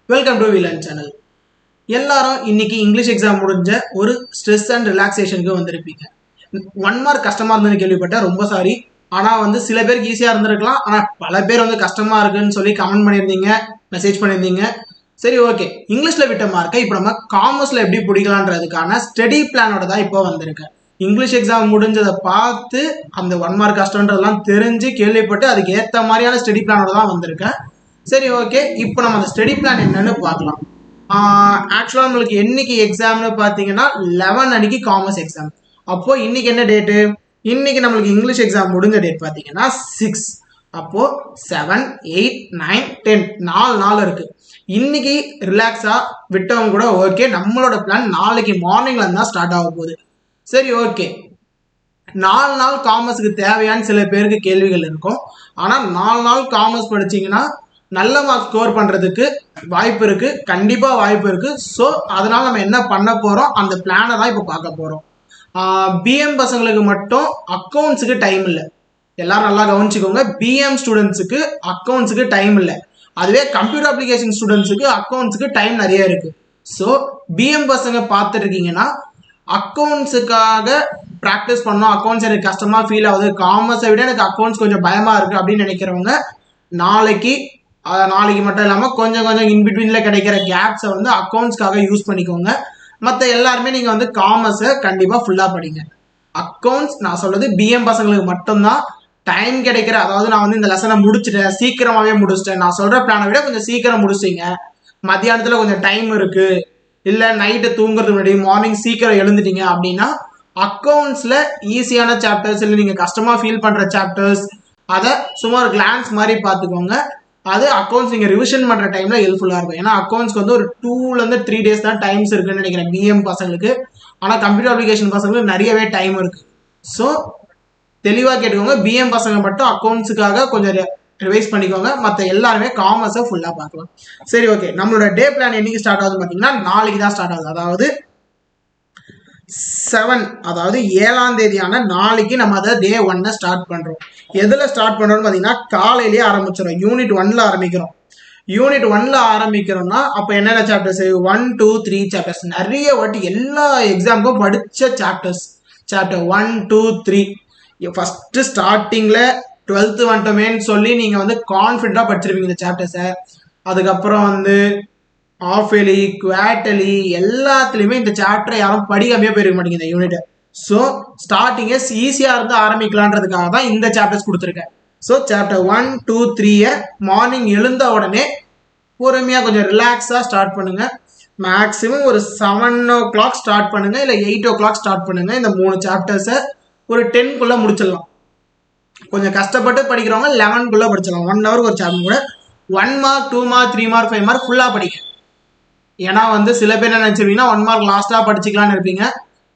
Welcome to விலன் channel. எல்லாரும் இன்னைக்கு English exam முடிஞ்ச ஒரு ஸ்ட்ரெஸ் அண்ட் ரிலாக்ஸேஷனுக்கு வந்திருப்பீங்க. 1 மார்க் கஷ்டமா இருந்ததுன்னு கேள்விப்பட்டேன். ரொம்ப சாரி. ஆனால் சில பேருக்கு ஈஸியாக இருந்திருக்கலாம். ஆனால் பல பேர் கஷ்டமா இருக்குன்னு சொல்லி கமெண்ட் பண்ணியிருந்தீங்க, மெசேஜ் பண்ணியிருந்தீங்க. சரி, ஓகே. இங்கிலீஷில் விட்ட மார்க்கை இப்போ நம்ம காமர்ஸில் எப்படி பிடிக்கலான்றதுக்கான ஸ்டடி பிளானோட தான் இப்போ வந்திருக்கேன். இங்கிலீஷ் எக்ஸாம் முடிஞ்சதை பார்த்து அந்த 1 மார்க் கஷ்டன்றதெல்லாம் தெரிஞ்சு கேள்விப்பட்டு அதுக்கு ஏற்ற மாதிரியான ஸ்டடி பிளானோட தான் வந்திருக்கேன். சரி, ஓகே. இப்போ நம்ம அந்த ஸ்டடி பிளான் என்னன்னு பார்க்கலாம். ஆக்சுவலாக நம்மளுக்கு என்னைக்கு எக்ஸாம்னு பார்த்தீங்கன்னா 11 அன்னைக்கு காமர்ஸ் எக்ஸாம். அப்போ இன்னைக்கு என்ன டேட்டு? இன்னைக்கு நம்மளுக்கு இங்கிலீஷ் எக்ஸாம் முடிஞ்ச டேட் பார்த்தீங்கன்னா 6. அப்போ 7, 8, 9, 10 4 நாள் இருக்கு. இன்னைக்கு ரிலாக்ஸா விட்டவங்க கூட ஓகே. நம்மளோட பிளான் நாளைக்கு மார்னிங்ல இருந்தா ஸ்டார்ட் ஆக போகுது. சரி, ஓகே. 4 நாள் காமர்ஸுக்கு தேவையான சில பேருக்கு கேள்விகள் இருக்கும். ஆனால் 4 நாள் காமர்ஸ் படிச்சீங்கன்னா நல்ல மார்க் ஸ்கோர் பண்ணுறதுக்கு வாய்ப்பு இருக்குது, கண்டிப்பாக வாய்ப்பு இருக்குது. ஸோ அதனால் நம்ம என்ன பண்ண போகிறோம், அந்த பிளானை தான் இப்போ பார்க்க போகிறோம். பிஎம் பசங்களுக்கு மட்டும் அக்கௌண்ட்ஸுக்கு டைம் இல்லை. எல்லாரும் நல்லா கவனிச்சுக்கோங்க. பிஎம் ஸ்டூடெண்ட்ஸுக்கு அக்கௌண்ட்ஸுக்கு டைம் இல்லை. அதுவே கம்ப்யூட்டர் அப்ளிகேஷன் ஸ்டூடெண்ட்ஸுக்கு அக்கௌண்ட்ஸுக்கு டைம் நிறைய இருக்குது. ஸோ பிஎம் பசங்க பார்த்துட்டு இருக்கீங்கன்னா அக்கௌண்ட்ஸுக்காக ப்ராக்டிஸ் பண்ணோம். அக்கௌண்ட்ஸ் எனக்கு கஷ்டமாக ஃபீல் ஆகுது, காமர்ஸை விட எனக்கு அக்கௌண்ட்ஸ் கொஞ்சம் பயமாக இருக்குது அப்படின்னு நினைக்கிறவங்க நாளைக்கு மட்டும் இல்லாமல் கொஞ்சம் இன்பிட்வீனில் கிடைக்கிற கேப்ஸை அக்கௌண்ட்ஸ்க்காக யூஸ் பண்ணிக்கோங்க. மற்ற எல்லாருமே நீங்கள் காமர்ஸை கண்டிப்பாக ஃபுல்லாக படிங்க. அக்கௌண்ட்ஸ் நான் சொல்கிறது பிஎம் பசங்களுக்கு மட்டும்தான் டைம் கிடைக்கிற, அதாவது நான் இந்த லெசனை முடிச்சுட்டேன், சீக்கிரமாகவே முடிச்சிட்டேன், நான் சொல்கிற பிளானை விட கொஞ்சம் சீக்கிரம் முடிச்சிங்க, மத்தியானத்தில் கொஞ்சம் டைம் இருக்குது, இல்லை நைட்டு தூங்குறதுக்கு முன்னாடி மார்னிங் சீக்கிரம் எழுந்துட்டீங்க அப்படின்னா அக்கௌண்ட்ஸில் ஈஸியான சாப்டர்ஸ் இல்லை நீங்கள் கஷ்டமாக ஃபீல் பண்ணுற சாப்டர்ஸ் அதை சும்மா ஒரு கிளான்ஸ் மாதிரி பார்த்துக்கோங்க. அது அக்கௌண்ட்ஸ் நீங்கள் ரிவிஷன் பண்ணுற டைமில் ஹெல்ப்ஃபுல்லாக இருக்கும். ஏன்னா அக்கௌண்ட்ஸ்க்கு ஒரு 2-3 டேஸ் தான் டைம்ஸ் இருக்குன்னு நினைக்கிறேன் பிஎம் பசங்களுக்கு. ஆனால் கம்ப்யூட்டர் அப்ளிகேஷன் பசங்களுக்கு நிறையவே டைம் இருக்குது. ஸோ தெளிவாக கேட்டுக்கோங்க. பிஎம் பசங்க மட்டும் அக்கௌண்ட்ஸுக்காக கொஞ்சம் ரிவைஸ் பண்ணிக்கோங்க. மற்ற எல்லாருமே காமர்ஸை ஃபுல்லாக பார்க்கலாம். சரி, ஓகே. நம்மளோட டே பிளான் என்னைக்கு ஸ்டார்ட் ஆகுதுன்னு பார்த்தீங்கன்னா நாளைக்கு தான் ஸ்டார்ட் ஆகுது. அதாவது 7, அதாவது 7ஆம் தேதியான நாளைக்கு நம்ம அதை டே 1 ஸ்டார்ட் பண்ணுறோம். எதில் ஸ்டார்ட் பண்ணுறோம்னு பார்த்தீங்கன்னா காலையிலேயே ஆரம்பிச்சிடும். யூனிட் 1ல் ஆரம்பிக்கிறோம். யூனிட் 1ல் ஆரம்பிக்கிறோம்னா அப்போ என்னென்ன சாப்டர்ஸ்? 1, 2, 3 சாப்டர்ஸ். நிறைய வாட்டி எல்லா எக்ஸாமுக்கும் படித்த சாப்டர்ஸ். சாப்டர் 1, 2, 3 ஃபஸ்ட்டு ஸ்டார்டிங்கில் 12th வந்துட்டோமேன்னு சொல்லி நீங்கள் கான்ஃபிடண்ட்டாக படிச்சிருப்பீங்க இந்த சாப்டர்ஸை. அதுக்கப்புறம் ஆஃப் எலி, குவார்டர்லி எல்லாத்துலேயுமே இந்த சாப்டரை யாரும் படிக்காமே போயிருக்க மாட்டேங்க இந்த யூனிட்டை. ஸோ ஸ்டார்டிங்கே ஈஸியாக இருந்து ஆரம்பிக்கலான்றதுக்காக தான் இந்த சாப்டர்ஸ் கொடுத்துருக்கேன். ஸோ சாப்டர் 1, 2, 3 மார்னிங் எழுந்த உடனே பொறுமையாக கொஞ்சம் ரிலாக்ஸாக ஸ்டார்ட் பண்ணுங்கள். மேக்ஸிமம் ஒரு 7 o'clock ஸ்டார்ட் பண்ணுங்கள், இல்லை 8 o'clock ஸ்டார்ட் பண்ணுங்கள். இந்த 3 சாப்டர்ஸை ஒரு 10க்குள்ளே முடிச்சிடலாம். கொஞ்சம் கஷ்டப்பட்டு படிக்கிறவங்க 11க்குள்ளே படிச்சிடலாம். 1 hour ஒரு சாப்டர் கூட 1 mark, 2 mark, 3 mark, 5 mark ஃபுல்லாக படிங்க. ஏன்னா சில பேர் என்ன நினச்சிருப்பீங்கன்னா 1 mark லாஸ்ட்டாக படிச்சிக்கலான்னு இருப்பீங்க.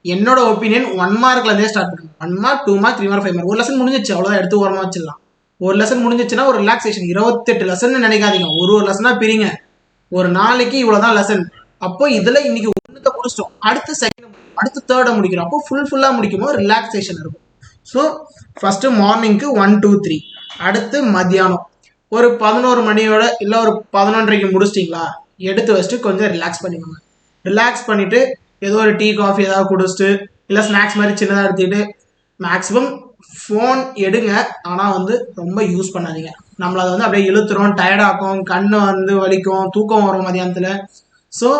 என்னோட ஒப்பீனியன் 1 markலேருந்தே ஸ்டார்ட் பண்ணுங்க. 1 mark, 2 mark, 3 mark, 5 mark ஒரு லெசன் முடிஞ்சிச்சு, அவ்வளோதான், எடுத்து ஓரமாக வச்சிடலாம். ஒரு லெசன் முடிஞ்சிச்சுன்னா ஒரு ரிலாக்ஸேஷன். 28 லெசன் நினைக்காதீங்க. ஒரு லெசனாக பிரிங்க. ஒரு நாளைக்கு இவ்வளோதான் லெசன். அப்போ இதில் இன்னைக்கு 1 முடிச்சிட்டோம், அடுத்து 2, அடுத்து 3 முடிக்கிறோம். அப்போ ஃபுல்லாக முடிக்கும்போது ரிலாக்ஸேஷன் இருக்கும். ஸோ ஃபஸ்ட்டு மார்னிங்க்கு 1, 2, 3. அடுத்து மத்தியானம் ஒரு 11 மணியோட இல்லை ஒரு 11:30க்கு முடிச்சிட்டிங்களா, எடுத்து வச்சுட்டு கொஞ்சம் ரிலாக்ஸ் பண்ணிக்கோங்க. ரிலாக்ஸ் பண்ணிவிட்டு ஏதோ ஒரு டீ காஃபி ஏதாவது குடிச்சிட்டு இல்லை ஸ்நாக்ஸ் மாதிரி சின்னதாக எடுத்துக்கிட்டு மேக்ஸிமம் ஃபோன் எடுங்க. ஆனால் ரொம்ப யூஸ் பண்ணாதீங்க. நம்மளை அதை அப்படியே இழுத்துரும், டயர்டாகும், கண்ணு வலிக்கும், தூக்கம் வரும் மதியானத்தில். ஸோ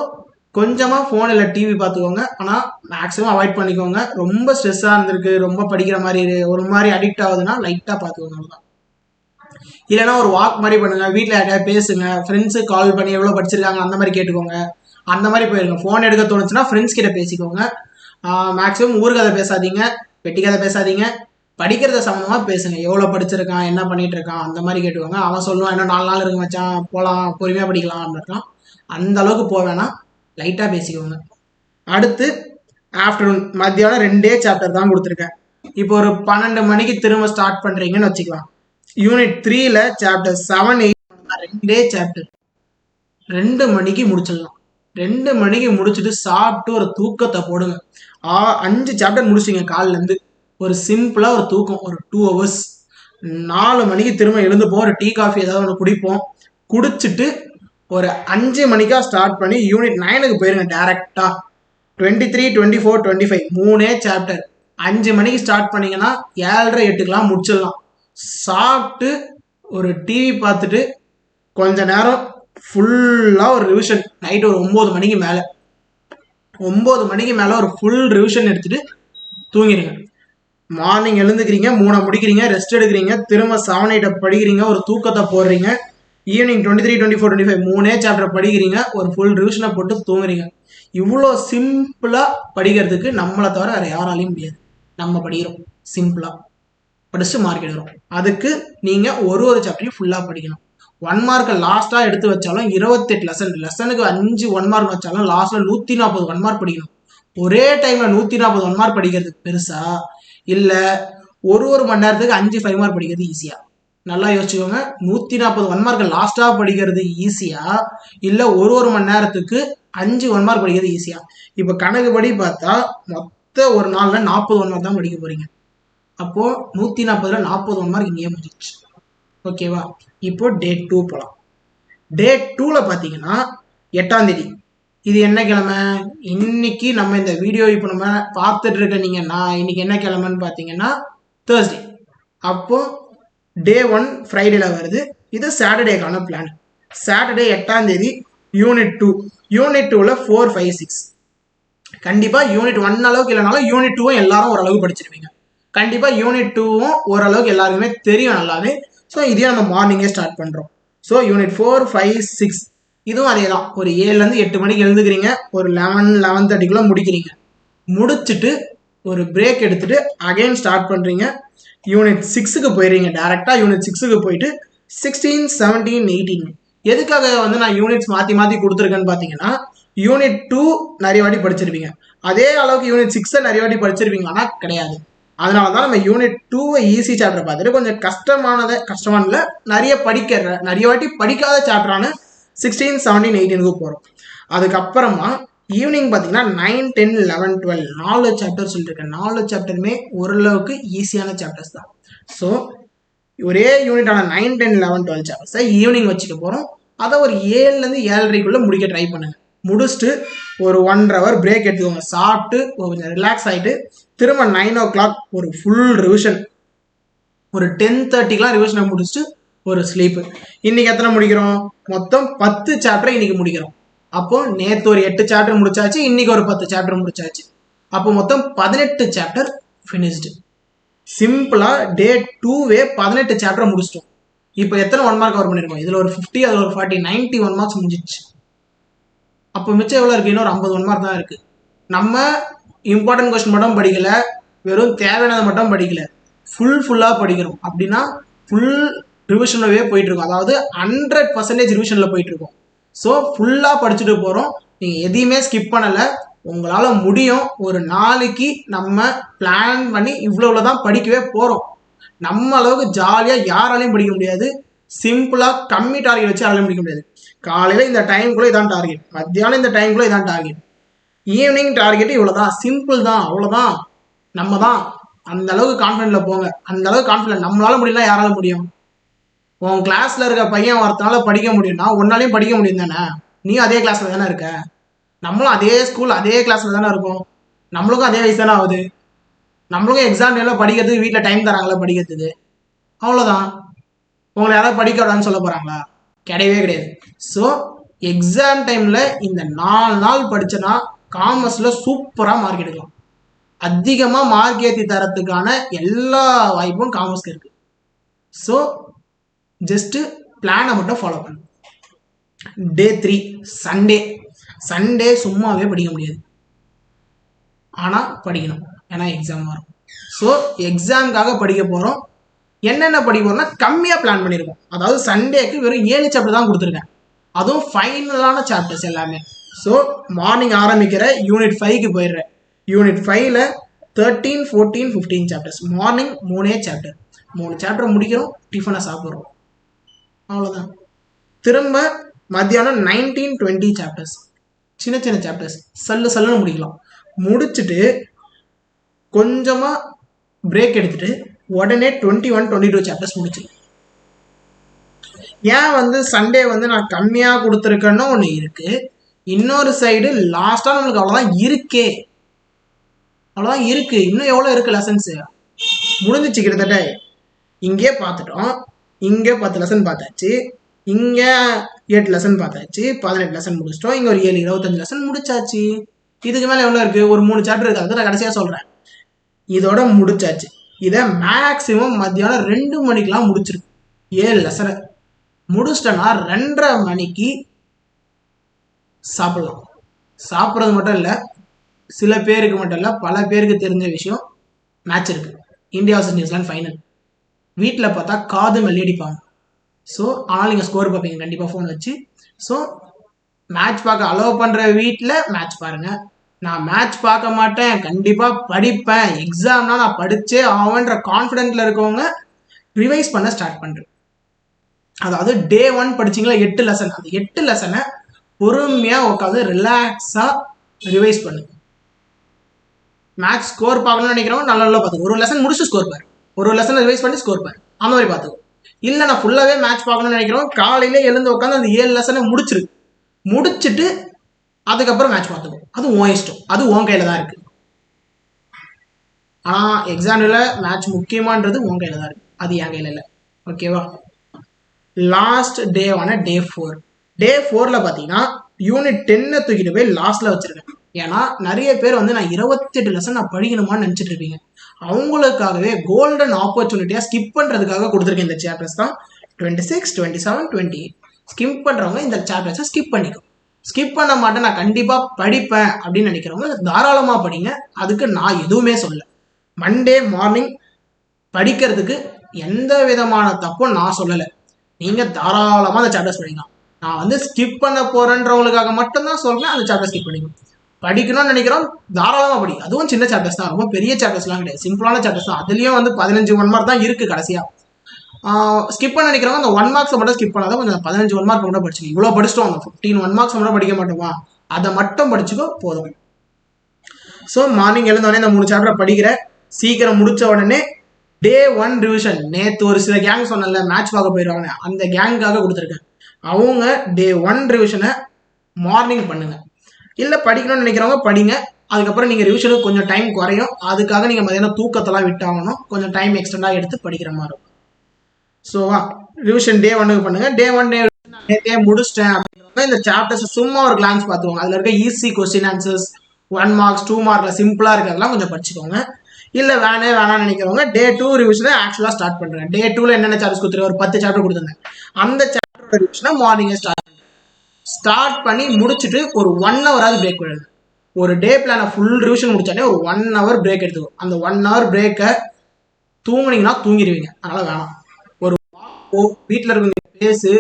கொஞ்சமாக ஃபோன் இல்லை டிவி பார்த்துக்கோங்க. ஆனால் மேக்ஸிமம் அவாய்ட் பண்ணிக்கோங்க. ரொம்ப ஸ்ட்ரெஸ்ஸாக இருந்திருக்கு, ரொம்ப படிக்கிற மாதிரி ஒரு மாதிரி அடிக்ட் ஆகுதுன்னா லைட்டாக பார்த்துக்கோங்க, அவ்வளோதான். இல்லைனா ஒரு வாக் மாதிரி பண்ணுங்க, வீட்டில் யார்ட்டையா பேசுங்க, ஃப்ரெண்ட்ஸு கால் பண்ணி எவ்வளோ படிச்சிருக்காங்க அந்த மாதிரி கேட்டுக்கோங்க. அந்த மாதிரி போயிருங்க. ஃபோன் எடுக்க தோணுச்சுன்னா ஃப்ரெண்ட்ஸ் கிட்ட பேசிக்கோங்க. மேக்ஸிமம் ஊர்கதை பேசாதீங்க, வெட்டி கதை பேசாதீங்க, படிக்கிறத சம்மந்தமாக பேசுங்க. எவ்வளோ படிச்சிருக்கான், என்ன பண்ணிட்டு இருக்கான் அந்த மாதிரி கேட்டுக்கோங்க. அவன் சொல்லுவான் இன்னும் 4 நாள் இருக்கு மச்சான், போகலாம், பொறுமையாக படிக்கலாம் அப்படின்றான். அந்த அளவுக்கு போவேன்னா லைட்டாக பேசிக்கோங்க. அடுத்து ஆஃப்டர்நூன் மத்தியானம் 2 சாப்டர் தான் கொடுத்துருக்கேன். இப்போ ஒரு 12 மணிக்கு திரும்ப ஸ்டார்ட் பண்ணுறீங்கன்னு வச்சுக்கலாம். யூனிட் 3ல் சாப்டர் 7, 8 2 சாப்டர் 2 மணிக்கு முடிச்சிடலாம். 2 மணிக்கு முடிச்சுட்டு சாப்பிட்டு ஒரு தூக்கத்தை போடுங்க. 5 சாப்டர் முடிச்சிங்க காலிலேருந்து. ஒரு சிம்பிளாக ஒரு தூக்கம், ஒரு 2 hours. 4 மணிக்கு திரும்ப எழுந்துப்போம், ஒரு டீ காஃபி ஏதாவது ஒன்று குடிப்போம். குடிச்சிட்டு ஒரு 5 மணிக்கா ஸ்டார்ட் பண்ணி யூனிட் 9க்கு போயிருங்க டேரெக்டாக. 23, 24, 25 மூணே சாப்டர். 5 மணிக்கு ஸ்டார்ட் பண்ணீங்கன்னா 7:30 8க்கெலாம் முடிச்சிடலாம். சாப்பிட்டு ஒரு டிவி பார்த்துட்டு கொஞ்ச நேரம் ஃபுல்லாக ஒரு ரிவிஷன் நைட்டு ஒரு 9 மணிக்கு மேலே 9 மணிக்கு மேலே ஒரு ஃபுல் ரிவிஷன் எடுத்துகிட்டு தூங்கிடுங்க. மார்னிங் எழுந்துக்கிறீங்க, 3 முடிக்கிறீங்க, ரெஸ்ட் எடுக்கிறீங்க, திரும்ப 7 8 படிக்கிறீங்க, ஒரு தூக்கத்தை போடுறீங்க. ஈவினிங் 23, 24, 25 மூணே சாப்டர் படிக்கிறீங்க, ஒரு ஃபுல் ரிவிஷனை போட்டு தூங்குறீங்க. இவ்வளோ சிம்பிளாக படிக்கிறதுக்கு நம்மளை தவிர வேறு யாராலையும் முடியாது. நம்ம படிக்கிறோம் சிம்பிளாக படிச்சுட்டு மார்க் எடுக்கிறோம். அதுக்கு நீங்கள் ஒரு சாப்டரையும் ஃபுல்லாக படிக்கணும். 1 மார்க்கை லாஸ்ட்டாக எடுத்து வச்சாலும் 28 லெசனுக்கு 5 1 மார்க் வச்சாலும் லாஸ்ட்டில் 140 1 மார்க் படிக்கணும். ஒரே டைமில் 140 1 மார்க் படிக்கிறதுக்கு பெருசா இல்லை ஒரு மணி நேரத்துக்கு 5 5 மார்க் படிக்கிறது ஈஸியா? நல்லா யோசிச்சுக்கோங்க. 140 1 மார்க் லாஸ்ட்டாக படிக்கிறது ஈஸியா இல்லை ஒரு மணி நேரத்துக்கு 5 1 மார்க் படிக்கிறது ஈஸியா? இப்போ கணக்கு படி பார்த்தா மொத்த ஒரு நாளில் 40 1 மார்க் தான் படிக்க போறீங்க. அப்போது 140ல் 40 1 மார்க் இங்கேயே முடிஞ்சிச்சு. ஓகேவா? இப்போ டே 2 போகலாம். டே 2ல் பார்த்தீங்கன்னா 8ஆம் தேதி. இது என்ன கிழமை? இன்னைக்கு நம்ம இந்த வீடியோ இப்போ நம்ம பார்த்துட்டு இருக்க நான் இன்னைக்கு என்ன கிழமைன்னு பார்த்தீங்கன்னா தேர்ஸ்டே. அப்போ டே 1 ஃப்ரைடேல வருது. இது சாட்டர்டேக்கான பிளான். சாட்டர்டே 8ஆம் தேதி யூனிட் 2. யூனிட் 2ல் 4 5 6 கண்டிப்பாக யூனிட் 1 அளவுக்கு இல்லைனாலும் யூனிட் 2வும் எல்லாரும் ஓரளவுக்கு படிச்சிருவீங்க. கண்டிப்பாக யூனிட் 2வும் ஓரளவுக்கு எல்லாருக்குமே தெரியும் நல்லாவே. ஸோ இதையும் நம்ம மார்னிங்கே ஸ்டார்ட் பண்ணுறோம். ஸோ யூனிட் 4 5 6 இதுவும் அதே தான். ஒரு 7லேருந்து 8 மணிக்கு எழுந்துக்கிறீங்க, ஒரு 11 11:30க்குள்ளே முடிக்கிறீங்க. முடிச்சுட்டு ஒரு பிரேக் எடுத்துட்டு அகைன் ஸ்டார்ட் பண்ணுறீங்க. யூனிட் 6க்கு போயிடுறீங்க. டேரெக்டாக யூனிட் 6க்கு போயிட்டு 16 17 18 எதுக்காக நான் யூனிட்ஸ் மாற்றி கொடுத்துருக்கேன்னு பார்த்தீங்கன்னா யூனிட் 2 நிறைய வாட்டி படிச்சிருப்பீங்க, அதே அளவுக்கு யூனிட் 6 நிறைய வாட்டி படிச்சிருப்பீங்க, ஆனால் கிடையாது. அதனால தான் நம்ம யூனிட் 2 ஈஸி சாப்டர் பார்த்துட்டு கொஞ்சம் கஷ்டமானல நிறைய வாட்டி படிக்காத சாப்டரான 16 17 18க்கு போகிறோம். அதுக்கப்புறமா ஈவினிங் பார்த்தீங்கன்னா 9 10 11 12 4 சாப்டர் சொல்லியிருக்கேன். 4 சாப்டருமே ஓரளவுக்கு ஈஸியான சாப்டர்ஸ் தான். ஸோ ஒரே யூனிட்டான 9 10 11 12 சாப்டர்ஸை ஈவினிங் வச்சுக்க போகிறோம். அதை ஒரு 7லேருந்து 7:30க்குள்ளே முடிக்க ட்ரை பண்ணுங்கள். முடிச்சுட்டு ஒரு 1 hour பிரேக் எடுத்துக்கோங்க. சாப்பிட்டு கொஞ்சம் ரிலாக்ஸ் ஆகிட்டு திரும்ப 9 o'clock ஒரு ஃபுல் ரிவிஷன், ஒரு 10:30க்கெலாம் ரிவிஷனை முடிச்சுட்டு ஒரு ஸ்லீப்பு. இன்னைக்கு எத்தனை முடிக்கிறோம்? மொத்தம் 10 சாப்டரை இன்னைக்கு முடிக்கிறோம். அப்போ நேற்று ஒரு 8 சாப்டர் முடிச்சாச்சு, இன்னைக்கு ஒரு 10 சாப்டர் முடிச்சாச்சு. அப்போ மொத்தம் 18 சாப்டர் ஃபினிஷ்டு. சிம்பிளா டே 2வே 18 சாப்டர் முடிச்சிட்டோம். இப்போ எத்தனை 1 மார்க் கவர் பண்ணிருக்கோம்? இதுல ஒரு 50, அதுல ஒரு 40, 91 மார்க்ஸ் முடிஞ்சிச்சு. அப்போ மிச்சம் எவ்வளோ இருக்கு? இன்னொரு 50 1 மார்க் தான் இருக்கு. நம்ம இம்பார்ட்டன்ட் கொஸ்டின் மட்டும் படிக்கல, வெறும் தேவையானதை மட்டும் படிக்கல, ஃபுல்லாக படிக்கிறோம். அப்படின்னா ஃபுல் ரிவிஷன்லவே போயிட்டு இருக்கோம். அதாவது 100% ரிவிஷன்ல போயிட்டு இருக்கோம். ஸோ ஃபுல்லாக படிச்சுட்டு போகிறோம். நீங்கள் எதையுமே ஸ்கிப் பண்ணலை. உங்களால் முடியும். ஒரு நாளைக்கு நம்ம பிளான் பண்ணி இவ்வளோதான் படிக்கவே போகிறோம். நம்ம அளவுக்கு ஜாலியாக யாராலையும் படிக்க முடியாது. சிம்பிளாக கம்மி டார்கெட் வச்சு யாராலையும் படிக்க முடியாது. காலையில் இந்த டைம்குள்ளே இதான் டார்கெட், மத்தியானம் இந்த டைம்குள்ளே இதான் டார்கெட், ஈவினிங் டார்கெட் இவ்வளோதான், சிம்பிள் தான், அவ்வளோதான். நம்ம தான் அந்த அளவுக்கு கான்ஃபிடென்ட்ல போங்க. அந்த அளவுக்கு கான்ஃபிடென்ட் நம்மளால முடியல, யாரால முடியும்? உன் கிளாஸ்ல இருக்க பையன் ஒருத்தனால படிக்க முடியும்னா உன்னாலையும் படிக்க முடியும் தானே? நீயும் அதே கிளாஸ்ல தானே இருக்க, நம்மளும் அதே ஸ்கூல் அதே கிளாஸ்ல தானே இருக்கோம், நம்மளுக்கும் அதே வயசு தானே ஆகுது. நம்மளுக்கும் எக்ஸாம் டைம்ல படிக்கிறதுக்கு வீட்டில் டைம் தராங்களா படிக்கிறதுக்கு? அவ்வளோதான். உங்களை யாராவது படிக்க விடான்னு சொல்ல போறாங்களா? கிடையவே கிடையாது. ஸோ எக்ஸாம் டைம்ல இந்த 4 நாள் படிச்சனா காமர்ஸ்ல சூப்பராக மார்க் எடுக்கலாம். அதிகமாக மார்க் ஏற்றி தரத்துக்கான எல்லா வாய்ப்பும் காமர்ஸ்க்கு இருக்கு. ஸோ ஜஸ்ட் பிளானை மட்டும் ஃபாலோ பண்ணு. டே 3 சண்டே சும்மாவே படிக்க முடியாது, ஆனால் படிக்கணும், ஏன்னா எக்ஸாம் வரும். ஸோ எக்ஸாமுக்காக படிக்க போகிறோம். என்னென்ன படிக்க போகிறோம்னா கம்மியாக பிளான் பண்ணியிருக்கோம். அதாவது சண்டேக்கு வெறும் 7 சாப்டர் தான் கொடுத்துருக்கேன், அதுவும் ஃபைனலான சாப்டர்ஸ் எல்லாமே. ஸோ மார்னிங் ஆரம்பிக்கிற யூனிட் 5க்கு போயிடுறேன். யூனிட் 5ல் 13 14 15 சாப்டர்ஸ். மார்னிங் 3 சாப்டர், 3 சாப்டர் முடிக்கிறோம், டிஃபனை சாப்பிட்றோம், அவ்வளோதான். திரும்ப மத்தியானம் 19 20 சாப்டர்ஸ், சின்ன சின்ன சாப்டர்ஸ் சல்லுன்னு முடிக்கலாம். முடிச்சுட்டு கொஞ்சமாக பிரேக் எடுத்துட்டு உடனே 21 22 சாப்டர்ஸ் முடிச்சிடும். ஏன் வந்து சண்டே வந்து நான் கம்மியாக கொடுத்துருக்கேன்னு ஒன்று இருக்கு. இன்னொரு சைடு லாஸ்டா நம்மளுக்கு அவ்வளோதான் இருக்கே, அவ்வளோதான் இருக்கு. இன்னும் எவ்வளோ இருக்கு லெசன்ஸ் முடிஞ்சிச்சு கிட்டத்தட்ட. இங்கே பார்த்துட்டோம், இங்கே 10 லெசன் பார்த்தாச்சு, இங்கே 8 லெசன் பார்த்தாச்சு, 18 லெசன் முடிச்சிட்டோம், இங்கே ஒரு 7 25 லெசன் முடிச்சாச்சு. இதுக்கு மேலே எவ்வளோ இருக்கு? ஒரு 3 சாப்டர் இருக்கு. அதை நான் கடைசியாக சொல்கிறேன். இதோட முடிச்சாச்சு. இதை மேக்சிமம் மத்தியானம் 2 மணிக்கெலாம் முடிச்சிருக்கு. 7 லெசனை முடிச்சிட்டேன்னா 2:30 மணிக்கு சாப்பிடலாம். சாப்பிட்றது மட்டும் இல்லை, சில பேருக்கு மட்டும் இல்லை, பல பேருக்கு தெரிஞ்ச விஷயம், மேட்ச் இருக்கு, இந்தியா வர்சஸ் நியூசிலாந்து ஃபைனல். வீட்டில் பார்த்தா காது மெல்லடிப்பாங்க. ஸோ ஆனால் நீங்கள் ஸ்கோர் பார்ப்பீங்க கண்டிப்பாக ஃபோன் வச்சு. ஸோ மேட்ச் பார்க்க அலோவ் பண்ணுற வீட்டில் மேட்ச் பாருங்கள். நான் மேட்ச் பார்க்க மாட்டேன், கண்டிப்பாக படிப்பேன், எக்ஸாம்னா நான் படித்தே ஆவேன்ற கான்ஃபிடென்ட்டில் இருக்கவங்க ரிவைஸ் பண்ண ஸ்டார்ட் பண்ணுறேன். அதாவது டே 1 படிச்சிங்களா 8 லெசன், அந்த 8 லெசனை பொறுமையாக உட்காந்து ரிலாக்ஸாக ரிவைஸ் பண்ணு. மேக்ஸ் ஸ்கோர் பார்க்கணும்னு நினைக்கிறவங்க நல்லா பார்த்துக்கோ. ஒரு லெசன் முடிச்சு ஸ்கோர் பாரு, ஒரு லெசன் ரிவைஸ் பண்ணி ஸ்கோர் பாரு, அந்த மாதிரி பார்த்துக்கோ. இல்லை நான் ஃபுல்லாகவே மேட்ச் பார்க்கணும்னு நினைக்கிறோம், காலையிலே எழுந்து உட்காந்து அந்த 7 லெசனை முடிச்சுட்டு அதுக்கப்புறம் மேட்ச் பார்த்துக்கோ. அது உன் இஷ்டம், அது உன் கையில் தான் இருக்குது. ஆனால் எக்ஸாமில் மேட்ச் முக்கியமானது உன் கையில் தான் இருக்குது, அது என் கையில் இல்லை. ஓகேவா? லாஸ்ட் டேவான டே 4. டே 4ல் பார்த்தீங்கன்னா யூனிட் 10 தூக்கிட்டு போய் லாஸ்ட்டில் வச்சுருக்கேன். ஏன்னா நிறைய பேர் வந்து நான் 28 லெசன் நான் படிக்கணுமான்னு நினச்சிட்டு இருப்பீங்க. அவங்களுக்காகவே கோல்டன் ஆப்பர்ச்சுனிட்டியாக ஸ்கிப் பண்ணுறதுக்காக கொடுத்துருக்கேன். இந்த சாப்டர்ஸ் தான் 26, 27, 28. ஸ்கிப் பண்ணுறவங்க இந்த சாப்டர்ஸை ஸ்கிப் பண்ணிக்கும். ஸ்கிப் பண்ண மாட்டேன், நான் கண்டிப்பாக படிப்பேன் அப்படின்னு நினைக்கிறவங்க தாராளமாக படிங்க. அதுக்கு நான் எதுவுமே சொல்ல. மண்டே மார்னிங் படிக்கிறதுக்கு எந்த விதமான தப்பும் நான் சொல்லலை. நீங்கள் தாராளமாக அந்த சாப்டர்ஸ் படிக்கலாம். நான் வந்து ஸ்கிப் பண்ண போகிறேன்றவங்களுக்காக மட்டும்தான் சொல்கிறேன், அந்த சாப்டர் ஸ்கிப் பண்ணிக்கணும். படிக்கணும்னு நினைக்கிறோம், தாராளமாக படி. அதுவும் சின்ன சாப்டர்ஸ் தான், ரொம்ப பெரிய சாப்டர்ஸ்லாம் கிடையாது, சிம்பிளான சாப்டர்ஸ் தான். அதுலேயும் வந்து 15 1 மார்க் தான் இருக்குது கடைசியாக. ஸ்கிப் பண்ண நினைக்கிறவங்க அந்த 1 மார்க்ஸை மட்டும் ஸ்கிப் பண்ணாதான் கொஞ்சம் 15 1 மார்க் மட்டும் படிச்சுக்கோ. இவ்வளோ படிச்சிட்டோம், 15 1 மார்க்ஸ் மட்டும் படிக்க மாட்டோமா, அதை மட்டும் படிச்சுக்கோ போதும். ஸோ மார்னிங் எழுந்தோடனே இந்த 3 சாப்டர் படிக்கிற, சீக்கிரம் முடிச்ச உடனே டே 1 ரிவிஷன். நேற்று ஒரு சில கேங் சொன்னல மேட்ச் பார்க்க போயிடுவாங்க, அந்த கேங்குக்காக கொடுத்துருக்கேன். அவங்க டே 1 ரிவிஷனை மார்னிங் பண்ணுங்க. இல்லை படிக்கணும்னு நினைக்கிறவங்க படிங்க. அதுக்கப்புறம் நீங்கள் ரிவிஷனுக்கு கொஞ்சம் டைம் குறையும், அதுக்காக நீங்கள் மதியானம் தூக்கத்தெல்லாம் விட்டாகணும், கொஞ்சம் டைம் எக்ஸ்டெண்டாக எடுத்து படிக்கிற மாதிரி இருக்கும். ஸோவா ரிவிஷன் டே 1க்கு பண்ணுங்க. டே 1 டே முடிச்சிட்டேன் அப்படின்றவங்க இந்த சாப்டர்ஸ் சும்மா ஒரு கிளான்ஸ் பார்த்துக்கோங்க. அதில் இருக்க ஈஸி கொஸ்டின் ஆன்சர்ஸ் 1 மார்க்ஸ் 2 மார்க்ல சிம்பிளாக இருக்கிறதெல்லாம் கொஞ்சம் படிச்சுக்கோங்க. இல்லை வேணாம்னு நினைக்கிறவங்க டே 2 ரிவிஷனை ஆக்சுவலாக ஸ்டார்ட் பண்ணுறேன். டே 2ல என்னென்ன சாப்டர்ஸ் கொடுத்துருக்கேன், ஒரு 10 சாப்டர் கொடுத்துருந்தேன். அந்த சாப்டர் ரிவிஷனை மார்னிங்கே ஸ்டார்ட் பண்ணி முடிச்சுட்டு ஒரு 1 ஹவராவது பிரேக் விடுங்க. ஒரு டே பிளானை ஃபுல் ரிவிஷன் முடிச்சாலே ஒரு 1 ஹவர் பிரேக் எடுத்துக்கும். அந்த 1 ஹவர் பிரேக்கை தூங்குனீங்கன்னா தூங்கிடுவீங்க, அதனால் வேணாம். ஒரு வீட்டில் இருக்கவங்க பேசு,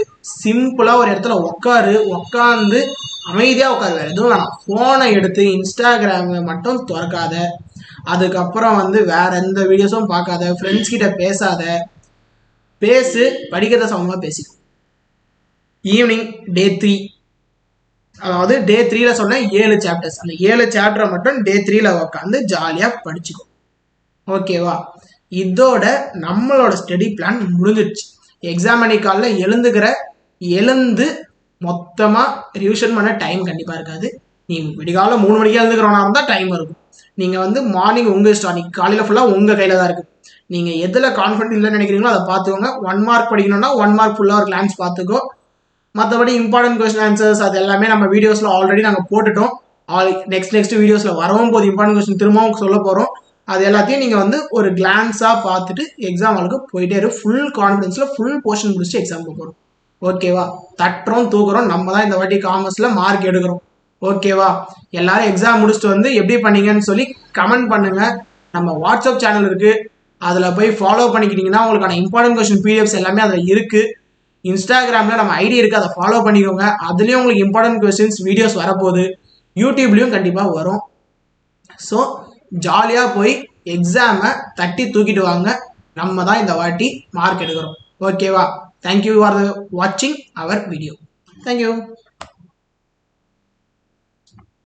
சிம்பிளாக ஒரு இடத்துல உட்காந்து அமைதியாக உட்காரு, வேறு எதுவும் வேணாம். ஃபோனை எடுத்து இன்ஸ்டாகிராமை மட்டும் திறக்காத, அதுக்கப்புறம் வந்து வேற எந்த வீடியோஸும் பார்க்காத, ஃப்ரெண்ட்ஸ் கிட்ட பேசாத, படிக்கிறத சமமாக பேசிக்கும். ஈவினிங் டே 3, அதாவது டே 3ல சொன்ன 7 சாப்டர்ஸ், அந்த 7 சாப்டரை மட்டும் டே 3ல உட்காந்து ஜாலியாக படிச்சுக்கும். ஓகேவா? இதோட நம்மளோட ஸ்டடி பிளான் முடிஞ்சிடுச்சு. எக்ஸாம் அன்னைக்காலில் எழுந்து மொத்தமாக ரிவிஷன் பண்ண டைம் கண்டிப்பாக இருக்காது. நீங்கள் விடிகாலம் 3 மணிக்கு எழுந்துக்கிறோன்னா இருந்தால் டைம் இருக்கும். நீங்கள் வந்து மார்னிங் உங்கள் இஷ்டம், அன்றைக்கி காலையில் ஃபுல்லாக உங்கள் கையில் தான் இருக்குது. நீங்கள் எதில் கான்ஃபிடென்ட் இல்லைன்னு நினைக்கிறீங்களோ அதை பார்த்துக்கோங்க. 1 மார்க் படிக்கணும்னா 1 மார்க் ஃபுல்லாக ஒரு கிளான்ஸ் பார்த்துக்கோ. மற்றபடி இம்பார்ட்டன்ட் கொஸ்டின் ஆன்சர்ஸ் அது எல்லாமே நம்ம வீடியோஸில் ஆல்ரெடி நாங்கள் போட்டுட்டோம். நெக்ஸ்ட் வீடியோஸில் வரவும் போது இம்பார்ட்டன்ட் கொஸ்டின் திரும்பவும் சொல்ல போகிறோம். அது எல்லாத்தையும் நீங்கள் வந்து ஒரு கிளான்ஸாக பார்த்துட்டு எக்ஸாம் ஹாலுக்கு போயிட்டே இருக்கு. ஃபுல் கான்ஃபிடன்ஸில் ஃபுல் போர்ஷன் முடிச்சுட்டு எக்ஸாமுக்கு போகிறோம். ஓகேவா? தட்டுறோம் தூக்குறோம், நம்ம தான் இந்த வாட்டி காமர்ஸில் மார்க் எடுக்கிறோம். ஓகேவா? எல்லாரும் எக்ஸாம் முடிச்சுட்டு வந்து எப்படி பண்ணீங்கன்னு சொல்லி கமெண்ட் பண்ணுங்கள். நம்ம வாட்ஸ்அப் சேனல் இருக்குது, அதில் போய் ஃபாலோ பண்ணிக்கிட்டிங்கன்னா உங்களுக்கான இம்பார்ட்டன்ட் கொஸ்டின் பிடிஎஃப்ஸ் எல்லாமே அதில் இருக்குது. இன்ஸ்டாகிராமில் நம்ம ஐடி இருக்குது, அதை ஃபாலோ பண்ணிக்கோங்க. அதுலேயும் உங்களுக்கு இம்பார்ட்டன்ட் கொஸ்டின்ஸ் வீடியோஸ் வரப்போகுது. யூடியூப்லேயும் கண்டிப்பாக வரும். ஸோ ஜாலியாக போய் எக்ஸாமை தட்டி தூக்கிட்டு வாங்க. நம்ம தான் இந்த வாட்டி மார்க் எடுக்கிறோம். ஓகேவா? தேங்க்யூ ஃபார் வாட்சிங் அவர் வீடியோ. தேங்க்யூ.